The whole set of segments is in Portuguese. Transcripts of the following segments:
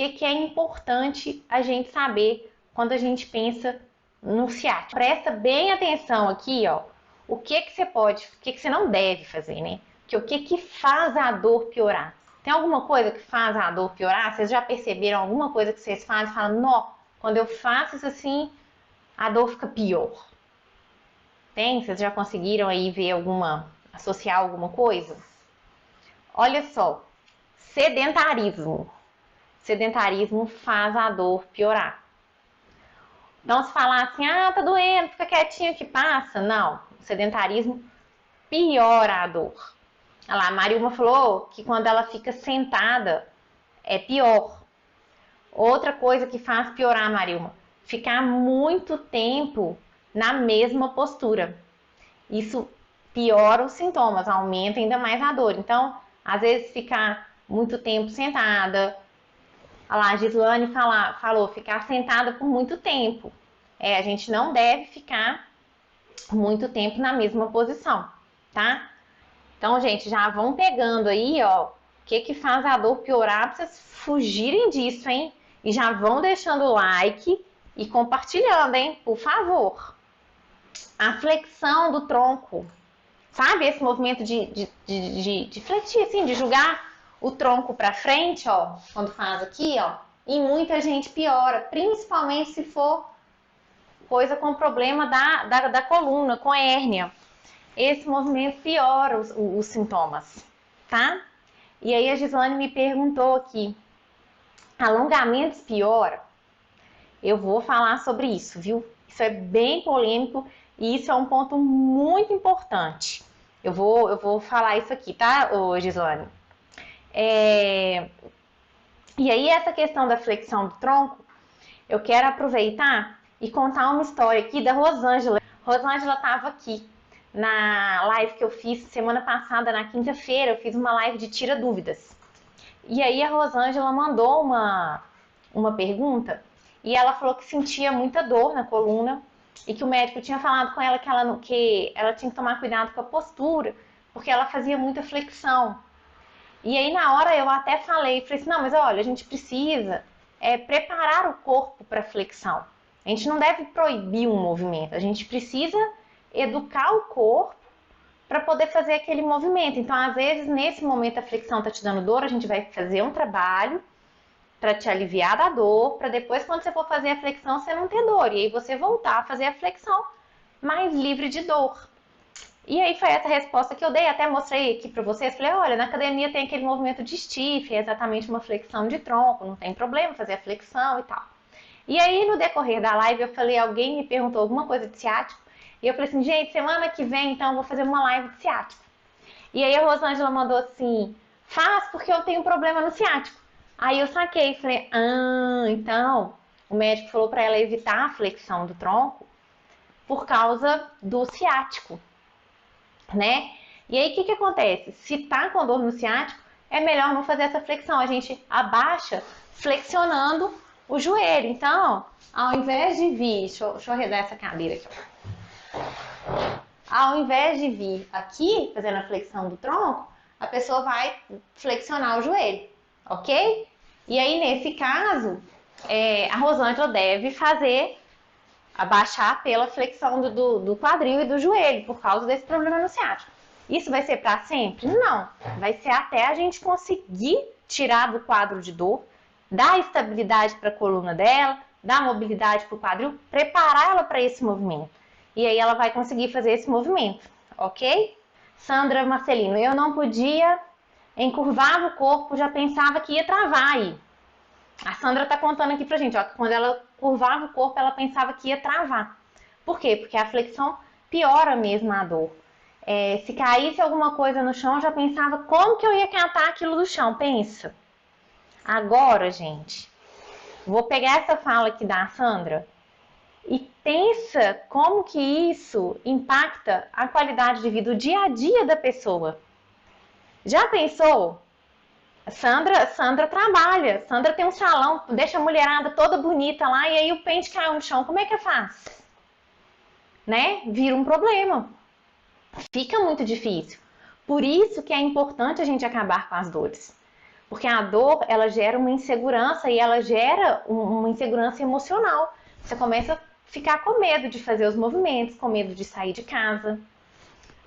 que é importante a gente saber quando a gente pensa no ciático. Presta bem atenção aqui, ó, o que você pode, o que você não deve fazer, né? Que o que faz a dor piorar? Tem alguma coisa que faz a dor piorar? Vocês já perceberam alguma coisa que vocês fazem e falam, não, quando eu faço isso assim, a dor fica pior? Tem? Vocês já conseguiram aí ver associar alguma coisa? Olha só, sedentarismo. Sedentarismo faz a dor piorar. Então, se falar assim, ah, tá doendo, fica quietinho que passa. Não, o sedentarismo piora a dor. Olha lá, a Marilma falou que quando ela fica sentada é pior. Outra coisa que faz piorar, Marilma, ficar muito tempo na mesma postura. Isso piora os sintomas, aumenta ainda mais a dor. Então, às vezes ficar muito tempo sentada. Olha lá, a Gislane falou, ficar sentada por muito tempo. A gente não deve ficar muito tempo na mesma posição, tá? Então, gente, já vão pegando aí, ó, o que faz a dor piorar pra vocês fugirem disso, hein? E já vão deixando o like e compartilhando, hein? Por favor. A flexão do tronco. Sabe esse movimento de flexir, assim, de jogar o tronco pra frente, ó, quando faz aqui, ó. E muita gente piora, principalmente se for coisa com problema da coluna, com hérnia. Esse movimento piora os sintomas, tá? E aí a Gislane me perguntou aqui, alongamentos piora? Eu vou falar sobre isso, viu? Isso é bem polêmico e isso é um ponto muito importante. Eu vou falar isso aqui, tá, Gislane? E aí essa questão da flexão do tronco, eu quero aproveitar e contar uma história aqui da Rosângela. Rosângela estava aqui na live que eu fiz semana passada, na quinta-feira, eu fiz uma live de tira dúvidas. E aí a Rosângela mandou uma pergunta e ela falou que sentia muita dor na coluna e que o médico tinha falado com ela que ela tinha que tomar cuidado com a postura, porque ela fazia muita flexão. E aí na hora eu até falei assim, não, mas olha, a gente precisa preparar o corpo para flexão. A gente não deve proibir um movimento, a gente precisa educar o corpo para poder fazer aquele movimento. Então, às vezes, nesse momento a flexão está te dando dor, a gente vai fazer um trabalho para te aliviar da dor, para depois, quando você for fazer a flexão, você não ter dor. E aí você voltar a fazer a flexão mais livre de dor. E aí foi essa resposta que eu dei, até mostrei aqui para vocês. Falei, olha, na academia tem aquele movimento de stiff, é exatamente uma flexão de tronco, não tem problema fazer a flexão e tal. E aí, no decorrer da live, eu falei, alguém me perguntou alguma coisa de ciático, e eu falei assim, gente, semana que vem, então, eu vou fazer uma live de ciático. E aí a Rosângela mandou assim, faz porque eu tenho problema no ciático. Aí eu saquei, falei, então, o médico falou para ela evitar a flexão do tronco por causa do ciático, né? E aí, o que acontece? Se tá com dor no ciático, é melhor não fazer essa flexão. A gente abaixa flexionando o joelho. Então, ao invés de vir... Deixa eu arredar essa cadeira aqui, ó. Ao invés de vir aqui, fazendo a flexão do tronco, a pessoa vai flexionar o joelho, ok? E aí, nesse caso, a Rosângela deve abaixar pela flexão do quadril e do joelho, por causa desse problema no ciático. Isso vai ser para sempre? Não. Vai ser até a gente conseguir tirar do quadro de dor, dar estabilidade para a coluna dela, dar mobilidade para o quadril, preparar ela para esse movimento. E aí ela vai conseguir fazer esse movimento, ok? Sandra Marcelino, eu não podia, encurvava o corpo, já pensava que ia travar aí. A Sandra tá contando aqui pra gente, ó, que quando ela curvava o corpo, ela pensava que ia travar. Por quê? Porque a flexão piora mesmo a dor. Se caísse alguma coisa no chão, eu já pensava como que eu ia catar aquilo do chão, pensa. Agora, gente, vou pegar essa fala aqui da Sandra e pensa como que isso impacta a qualidade de vida, o dia a dia da pessoa. Já pensou? Sandra trabalha, Sandra tem um salão, deixa a mulherada toda bonita lá e aí o pente caiu no chão, como é que faz? Né? Vira um problema. Fica muito difícil. Por isso que é importante a gente acabar com as dores. Porque a dor, ela gera uma insegurança e ela gera uma insegurança emocional. Você começa a ficar com medo de fazer os movimentos, com medo de sair de casa.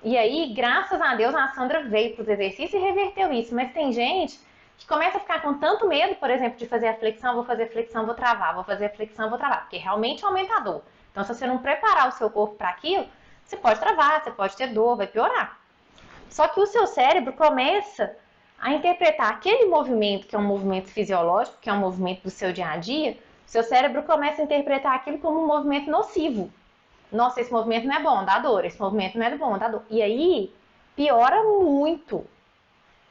E aí, graças a Deus, a Sandra veio para os exercícios e reverteu isso. Mas tem gente que começa a ficar com tanto medo, por exemplo, de fazer a flexão, vou fazer a flexão, vou travar, vou fazer a flexão, vou travar, porque realmente aumenta a dor. Então, se você não preparar o seu corpo para aquilo, você pode travar, você pode ter dor, vai piorar. Só que o seu cérebro começa a interpretar aquele movimento, que é um movimento fisiológico, que é um movimento do seu dia a dia, seu cérebro começa a interpretar aquilo como um movimento nocivo. Nossa, esse movimento não é bom, dá dor. Esse movimento não é bom, dá dor. E aí, piora muito.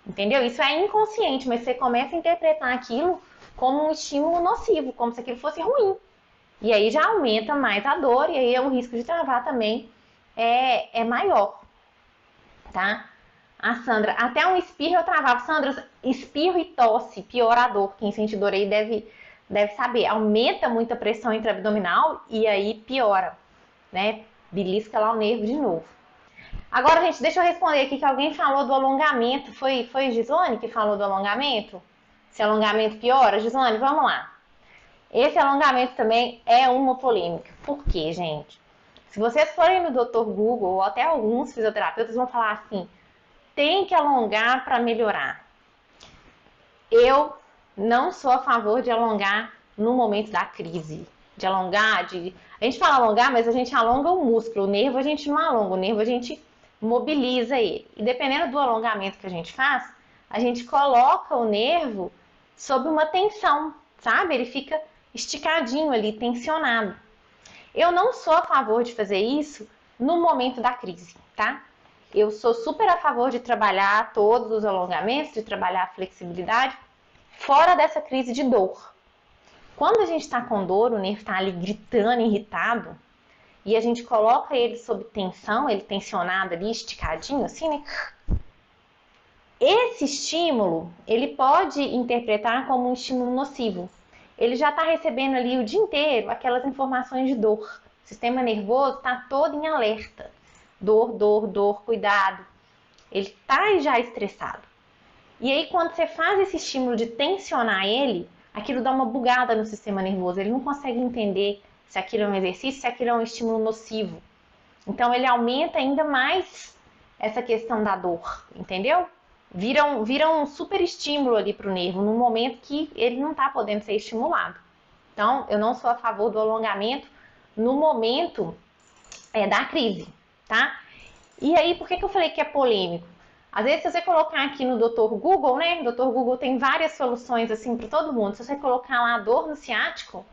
Entendeu? Isso é inconsciente, mas você começa a interpretar aquilo como um estímulo nocivo, como se aquilo fosse ruim. E aí já aumenta mais a dor e aí o risco de travar também é maior, tá? A Sandra, até um espirro eu travava. Sandra, espirro e tosse, piora a dor. Quem sente dor aí deve saber. Aumenta muito a pressão intraabdominal e aí piora, né? Belisca lá o nervo de novo. Agora, gente, deixa eu responder aqui que alguém falou do alongamento. Foi Gislane que falou do alongamento? Se alongamento piora? Gislane, vamos lá. Esse alongamento também é uma polêmica. Por quê, gente? Se vocês forem no Dr. Google, ou até alguns fisioterapeutas vão falar assim, tem que alongar para melhorar. Eu não sou a favor de alongar no momento da crise. De alongar, a gente fala alongar, mas a gente alonga o músculo. O nervo a gente não alonga, o nervo a gente mobiliza ele. E dependendo do alongamento que a gente faz, a gente coloca o nervo sob uma tensão, sabe? Ele fica esticadinho ali, tensionado. Eu não sou a favor de fazer isso no momento da crise, tá? Eu sou super a favor de trabalhar todos os alongamentos, de trabalhar a flexibilidade, fora dessa crise de dor. Quando a gente está com dor, o nervo está ali gritando, irritado, e a gente coloca ele sob tensão, ele tensionado ali, esticadinho, assim, né? Esse estímulo, ele pode interpretar como um estímulo nocivo. Ele já está recebendo ali o dia inteiro aquelas informações de dor. O sistema nervoso está todo em alerta. Dor, dor, dor, cuidado. Ele está já estressado. E aí, quando você faz esse estímulo de tensionar ele, aquilo dá uma bugada no sistema nervoso. Ele não consegue entender se aquilo é um exercício, se aquilo é um estímulo nocivo. Então, ele aumenta ainda mais essa questão da dor, entendeu? Vira um super estímulo ali para o nervo, num momento que ele não está podendo ser estimulado. Então, eu não sou a favor do alongamento no momento da crise, tá? E aí, por que eu falei que é polêmico? Às vezes, se você colocar aqui no Dr. Google, né? O Dr. Google tem várias soluções assim para todo mundo. Se você colocar lá dor no ciático,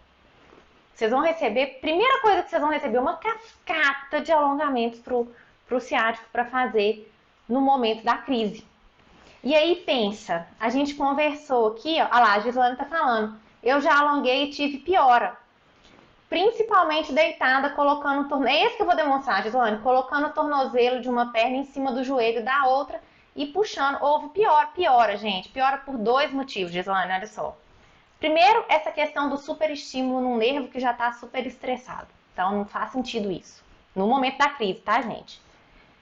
vocês vão receber, primeira coisa que vocês vão receber, uma cascata de alongamentos pro ciático para fazer no momento da crise. E aí pensa, a gente conversou aqui, ó, lá, a Gislane tá falando, eu já alonguei e tive piora. Principalmente deitada, colocando o tornozelo, é esse que eu vou demonstrar, Gislane, colocando o tornozelo de uma perna em cima do joelho da outra e puxando. Houve piora, gente, piora por dois motivos, Gislane, olha só. Primeiro, essa questão do superestímulo num nervo que já está super estressado. Então, não faz sentido isso. No momento da crise, tá, gente?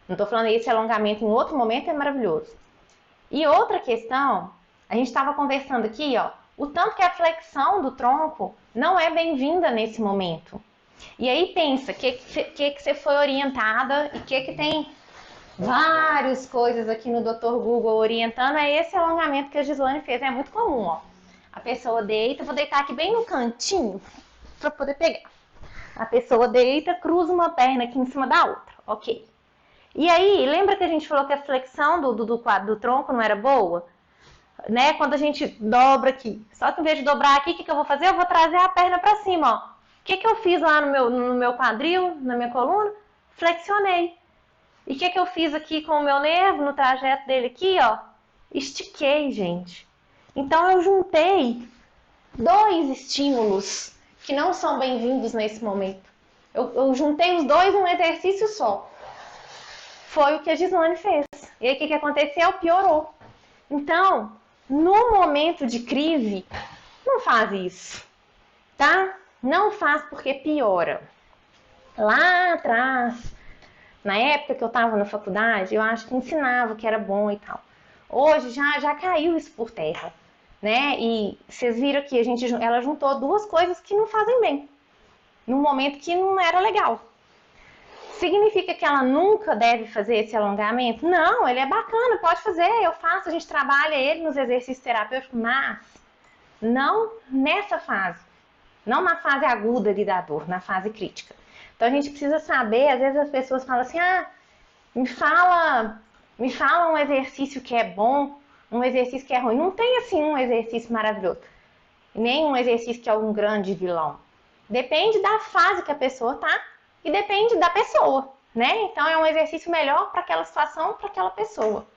Não tô falando esse alongamento em outro momento, é maravilhoso. E outra questão, a gente estava conversando aqui, ó, o tanto que a flexão do tronco não é bem-vinda nesse momento. E aí pensa, que você foi orientada e que tem várias coisas aqui no Dr. Google orientando, é esse alongamento que a Gislane fez, é muito comum, ó. A pessoa deita, vou deitar aqui bem no cantinho para poder pegar. A pessoa deita, cruza uma perna aqui em cima da outra, ok. E aí, lembra que a gente falou que a flexão do tronco não era boa? Né? Quando a gente dobra aqui. Só que em vez de dobrar aqui, o que eu vou fazer? Eu vou trazer a perna para cima, ó. O que eu fiz lá no meu quadril, na minha coluna? Flexionei. E o que eu fiz aqui com o meu nervo, no trajeto dele aqui, ó? Estiquei, gente. Então, eu juntei dois estímulos que não são bem-vindos nesse momento. Eu juntei os dois num exercício só. Foi o que a Gislane fez. E aí, o que aconteceu? Piorou. Então, no momento de crise, não faz isso, tá? Não faz porque piora. Lá atrás, na época que eu estava na faculdade, eu acho que ensinava que era bom e tal. Hoje já caiu isso por terra. né? E vocês viram que ela juntou duas coisas que não fazem bem, num momento que não era legal. Significa que ela nunca deve fazer esse alongamento? Não, ele é bacana, pode fazer, eu faço, a gente trabalha ele nos exercícios terapêuticos, mas não nessa fase, não na fase aguda ali da dor, na fase crítica. Então a gente precisa saber, às vezes as pessoas falam assim, me fala um exercício que é bom, um exercício que é ruim. Não tem assim um exercício maravilhoso, nem um exercício que é um grande vilão. Depende da fase que a pessoa tá e depende da pessoa, né? Então é um exercício melhor para aquela situação, para aquela pessoa.